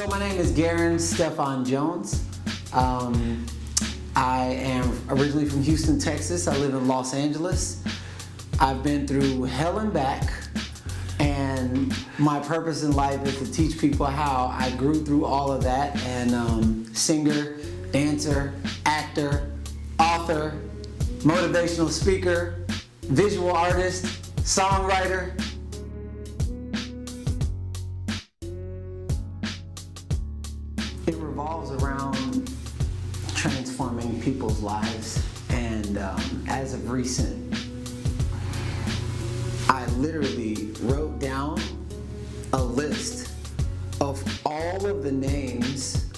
So my name is Garrain Jones. I am originally from Houston, Texas. I live in Los Angeles. I've been through hell and back, and my purpose in life is to teach people how I grew through all of that. And singer, dancer, actor, author, motivational speaker, visual artist, songwriter. It revolves around transforming people's lives, and as of recent, I literally wrote down a list of all of the names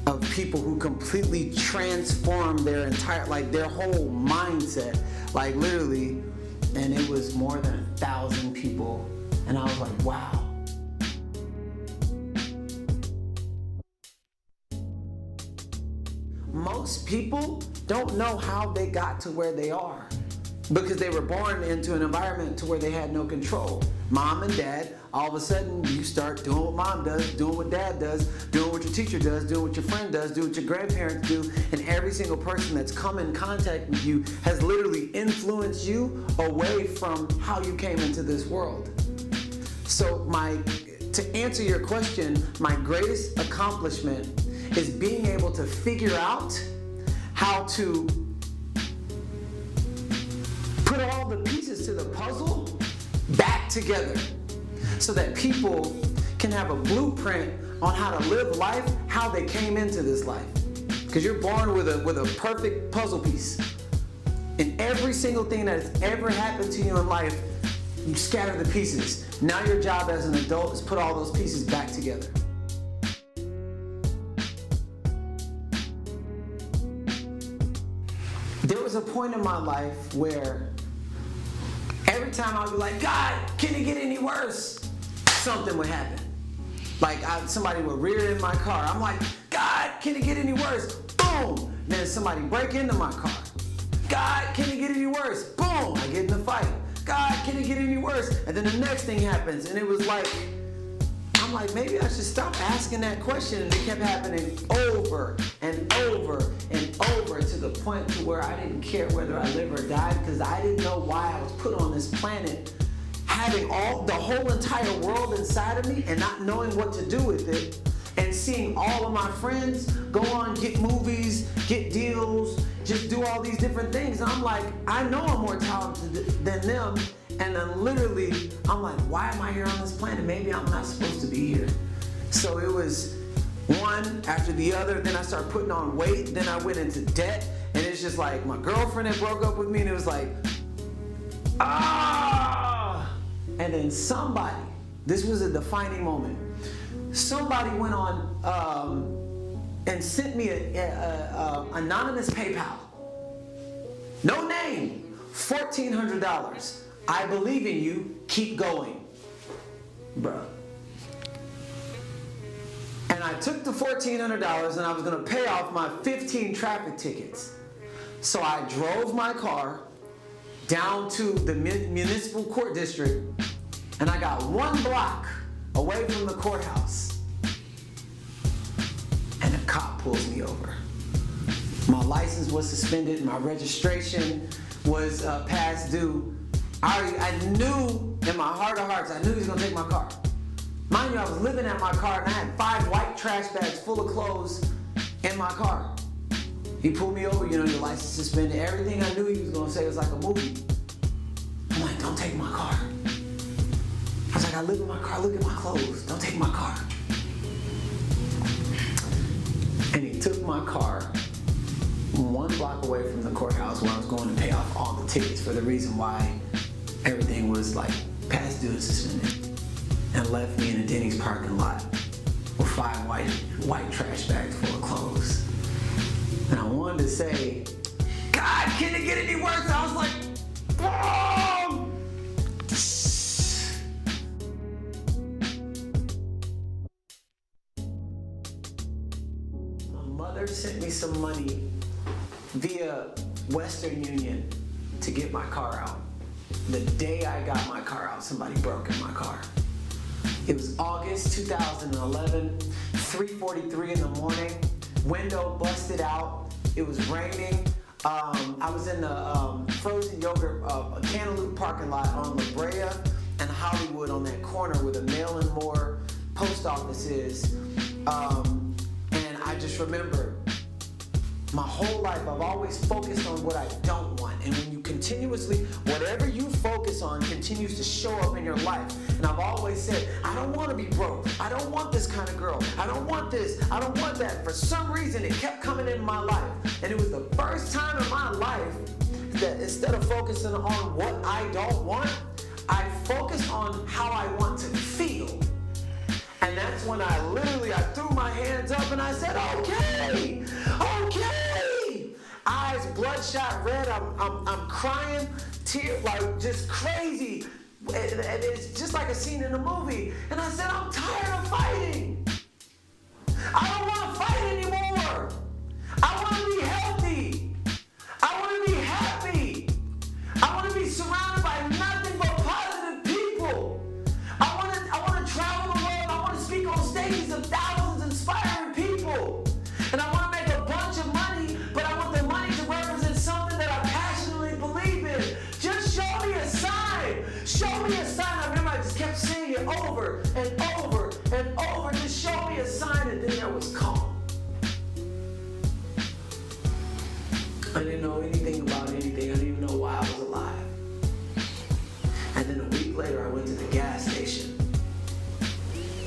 of people who completely transformed their entire, their whole mindset, literally, and it was more than 1,000 people, and I was like, wow. Most people don't know how they got to where they are because they were born into an environment to where they had no control. Mom and dad, all of a sudden you start doing what mom does, doing what dad does, doing what your teacher does, doing what your friend does, doing what your grandparents do, and every single person that's come in contact with you has literally influenced you away from how you came into this world. So to answer your question, my greatest accomplishment is being able to figure out how to put all the pieces to the puzzle back together so that people can have a blueprint on how to live life, how they came into this life. Because you're born with a perfect puzzle piece. And every single thing that has ever happened to you in life, you scatter the pieces. Now your job as an adult is put all those pieces back together. There was a point in my life where every time I would be like, God, can it get any worse? Something would happen. Somebody would rear in my car. I'm like, God, can it get any worse? Boom! Then somebody break into my car. God, can it get any worse? Boom! I get in a fight. God, can it get any worse? And then the next thing happens, and it was I'm like, maybe I should stop asking that question. And it kept happening over and over and over to the point to where I didn't care whether I live or died because I didn't know why I was put on this planet, having the whole entire world inside of me and not knowing what to do with it, and seeing all of my friends go on, get movies, get deals, just do all these different things. And I'm like, I know I'm more talented than them. And then literally, I'm like, why am I here on this planet? Maybe I'm not supposed to be here. So it was one after the other. Then I started putting on weight. Then I went into debt. And it's just like my girlfriend had broke up with me, and it was like, ah! And then somebody, this was a defining moment. Somebody went on and sent me a anonymous PayPal. No name, $1,400. I believe in you, keep going. Bruh. And I took the $1,400 and I was gonna pay off my 15 traffic tickets. So I drove my car down to the municipal court district, and I got 1 block away from the courthouse. And a cop pulls me over. My license was suspended, my registration was past due. I knew in my heart of hearts, I knew he was gonna take my car. Mind you, I was living at my car and I had 5 white trash bags full of clothes in my car. He pulled me over, your license suspended. Everything I knew he was gonna say was like a movie. I'm like, don't take my car. I was like, I live in my car, look at my clothes. Don't take my car. And he took my car 1 block away from the courthouse where I was going to pay off all the tickets for the reason why everything was past due and suspended, and left me in a Denny's parking lot with 5 white trash bags full of clothes. And I wanted to say, God, can it get any worse? I was like, oh! My mother sent me some money via Western Union to get my car out. The day I got my car out, somebody broke in my car. It was August 2011. 3:43 in the morning, window busted out, it was raining. I was in the frozen yogurt Cantaloupe parking lot on La Brea and Hollywood on that corner where the Mail and More post office is. And I just remember my whole life I've always focused on what I don't want. And when you continuously, whatever you focus on continues to show up in your life. And I've always said, I don't want to be broke. I don't want this kind of girl. I don't want this. I don't want that. For some reason, it kept coming in my life. And it was the first time in my life that instead of focusing on what I don't want, I focused on how I want to feel. And that's when I threw my hands up and I said, okay. Eyes bloodshot red, I'm crying, tears, like just crazy. And it's just like a scene in a movie. And I said, I'm tired of fighting. I don't want to fight anymore. I want to be healthy. I want to be happy. I want to be surrounded by nothing but positive people. I want to travel the world. I want to speak on stages of thousands of inspiring people. And I want to make a bunch of money, but I want the money to represent something that I passionately believe in. Just show me a sign. Show me a sign. I remember I just kept saying it over and over and over. Just show me a sign, and then there was calm. I didn't know anything about anything. I didn't even know why I was alive. And then a week later, I went to the gas station,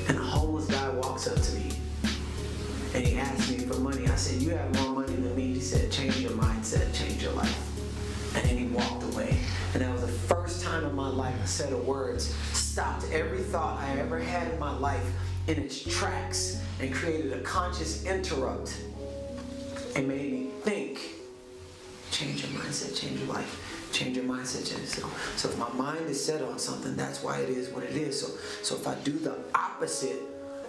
and a homeless guy walks up to me, and he asked me for money. I said, you have more money than me. He said, change your mindset, change your life. And then he walked away. And that was the first time in my life a set of words stopped every thought I ever had in my life in its tracks and created a conscious interrupt and made me think. Change your mindset, change your life. Change your mindset, change yourself. So if my mind is set on something, that's why it is what it is. So if I do the opposite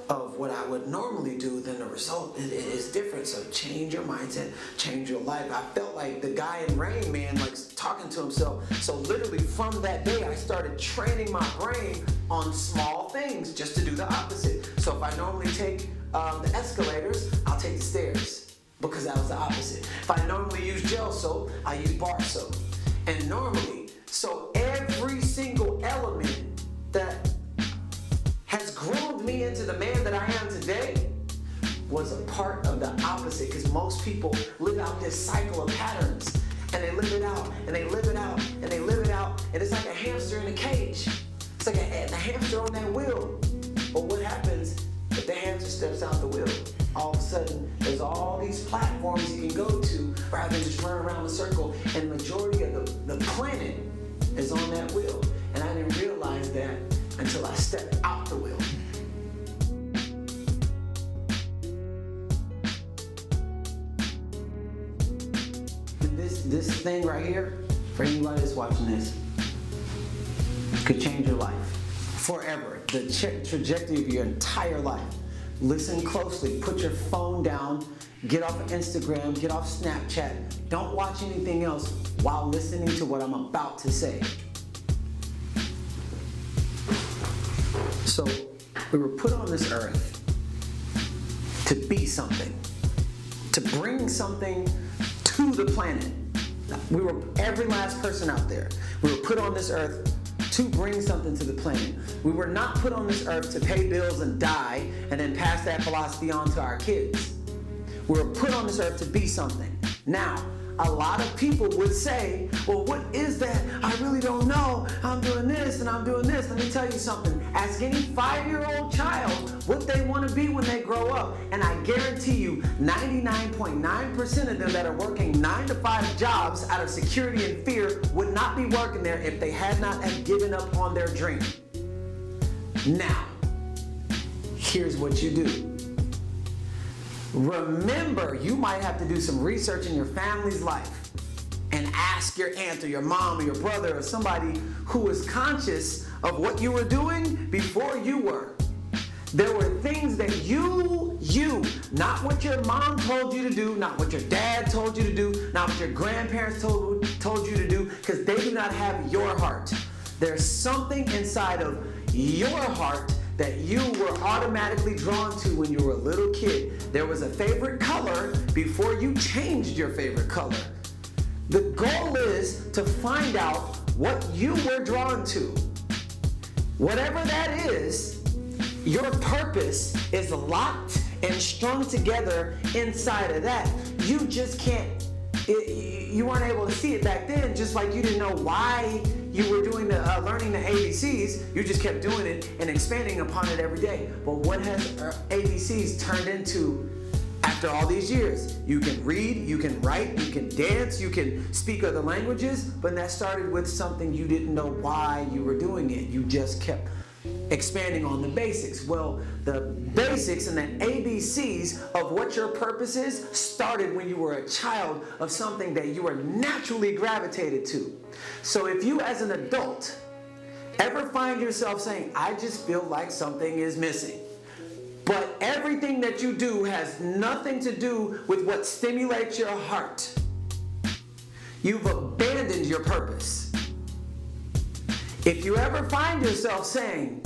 of what I would normally do, then the result is different. So change your mindset, change your life. I felt like the guy in Rain Man, like talking to himself. So literally from that day, I started training my brain on small things just to do the opposite. So if I normally take the escalators, I'll take the stairs because that was the opposite. If I normally use gel soap, I use bar soap. And normally, so every single element that has groomed me into the man that I am today was a part of the opposite, because most people live out this cycle of patterns, and they live it out, and they live it out, and they live it out, and it's like a hamster in a cage. It's like a hamster on that wheel. But what happens if the hamster steps out the wheel? All of a sudden, there's all these platforms you can go to rather than just run around a circle, and the majority of the planet is on that wheel. And I didn't realize that until I stepped out the wheel. And this thing right here, for anybody that's watching this, could change your life forever. The trajectory of your entire life. Listen closely. Put your phone down. Get off of Instagram. Get off Snapchat. Don't watch anything else while listening to what I'm about to say. So, we were put on this earth to be something, to bring something to the planet. We were, every last person out there, we were put on this earth to bring something to the planet. We were not put on this earth to pay bills and die and then pass that philosophy on to our kids. We were put on this earth to be something. Now, a lot of people would say, well, what is that? I really don't know. I'm doing this and I'm doing this. Let me tell you something. Ask any 5-year-old child what they want to be when they grow up. And I guarantee you, 99.9% of them that are working 9-to-5 jobs out of security and fear would not be working there if they had not given up on their dream. Now, here's what you do. Remember, you might have to do some research in your family's life and ask your aunt or your mom or your brother or somebody who is conscious of what you were doing before you were. There were things that you, not what your mom told you to do, not what your dad told you to do, not what your grandparents told you to do, because they do not have your heart. There's something inside of your heart that you were automatically drawn to when you were a little kid. There was a favorite color before you changed your favorite color. The goal is to find out what you were drawn to. Whatever that is, your purpose is locked and strung together inside of that. You just can't, you weren't able to see it back then, just like you didn't know why you were doing learning the ABCs. You just kept doing it and expanding upon it every day. But what has ABCs turned into after all these years? You can read, you can write, you can dance, you can speak other languages, but that started with something you didn't know why you were doing it. You just kept expanding on the basics. Well, the basics and the ABCs of what your purpose is started when you were a child of something that you were naturally gravitated to. So if you as an adult ever find yourself saying, I just feel like something is missing, but everything that you do has nothing to do with what stimulates your heart, you've abandoned your purpose. If you ever find yourself saying,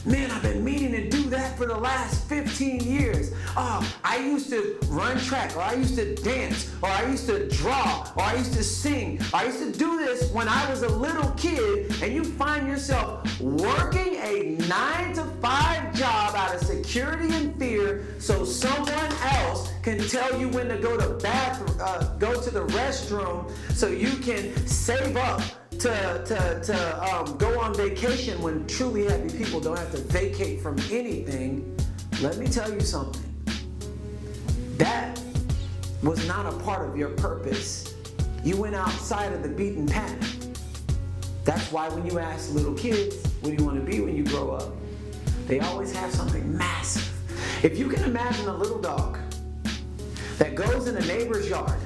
man, I've been meaning to do that for the last 15 years. I used to run track, or I used to dance, or I used to draw, or I used to sing. I used to do this when I was a little kid, and you find yourself working a 9-to-5 job out of security and fear so someone else can tell you when to go to the restroom so you can save up to go on vacation when truly happy people don't have to vacate from anything. Let me tell you something. That was not a part of your purpose. You went outside of the beaten path. That's why when you ask little kids, what do you want to be when you grow up? They always have something massive. If you can imagine a little dog that goes in a neighbor's yard,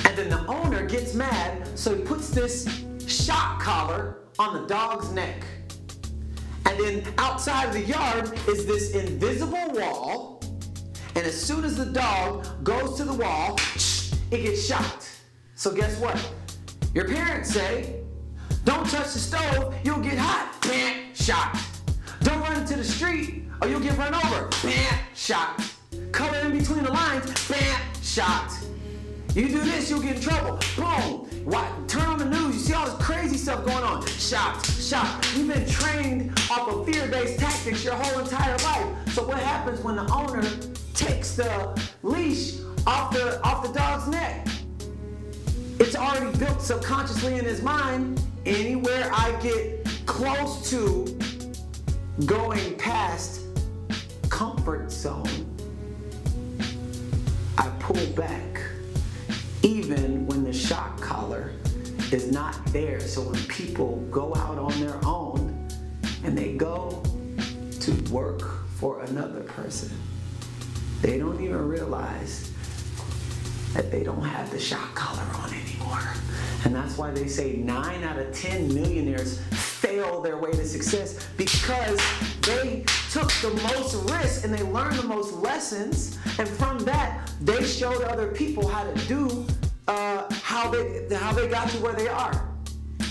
and then the owner gets mad, so he puts this shock collar on the dog's neck. And then outside of the yard is this invisible wall. And as soon as the dog goes to the wall, it gets shocked. So guess what? Your parents say, don't touch the stove, you'll get hot. Bam, shocked. Don't run into the street or you'll get run over. Bam, shocked. Color in between the lines. Bam, shocked. You do this, you'll get in trouble. Boom. Turn on the news, you see all this crazy stuff going on. Shocked, shocked. You've been trained off of fear-based tactics your whole entire life. So what happens when the owner takes the leash off the dog's neck? It's already built subconsciously in his mind. Anywhere I get close to going past comfort zone, I pull back. Even when the shock collar is not there. So when people go out on their own and they go to work for another person, they don't even realize that they don't have the shock collar on anymore. And that's why they say 9 out of 10 millionaires fail their way to success, because they took the most risks and they learned the most lessons, and from that they showed other people how to do how they got to where they are.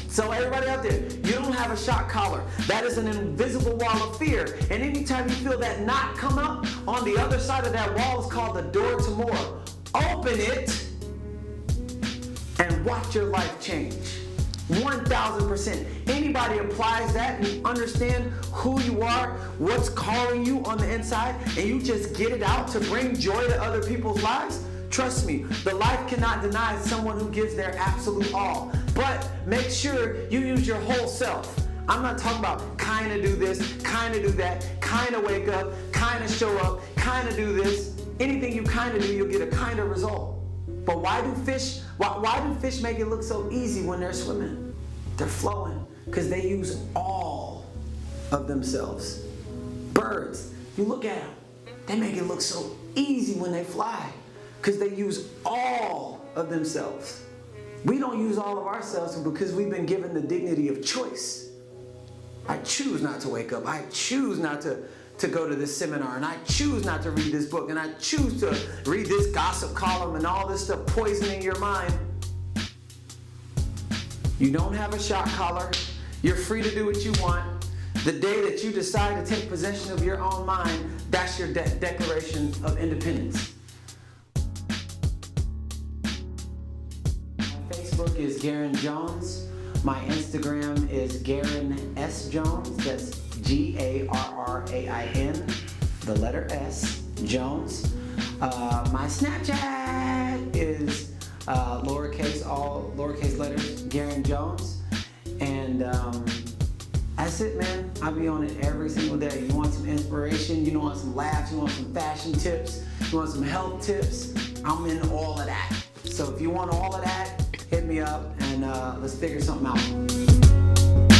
So everybody out there, you don't have a shock collar. That is an invisible wall of fear. And anytime you feel that knot come up, on the other side of that wall is called the door to more. Open it and watch your life change. 1,000%. Anybody applies that and you understand who you are, what's calling you on the inside, and you just get it out to bring joy to other people's lives, trust me, the life cannot deny someone who gives their absolute all. But make sure you use your whole self. I'm not talking about kind of do this, kind of do that, kind of wake up, kind of show up, kind of do this. Anything you kind of do, you'll get a kind of result. But why do fish make it look so easy when they're swimming? They're flowing because they use all of themselves. Birds, you look at them, they make it look so easy when they fly because they use all of themselves. We don't use all of ourselves because we've been given the dignity of choice. I choose not to wake up. I choose not to go to this seminar, and I choose not to read this book, and I choose to read this gossip column and all this stuff poisoning your mind. You don't have a shock collar. You're free to do what you want. The day that you decide to take possession of your own mind, that's your declaration of independence. My Facebook is Garrain Jones. My Instagram is Garrain S. Jones. That's Garrain, the letter S, Jones. My Snapchat is lowercase, all lowercase letters, Garrain Jones. And that's it, man. I'll be on it every single day. You want some inspiration, you want some laughs, you want some fashion tips, you want some health tips, I'm in all of that. So if you want all of that, hit me up and let's figure something out.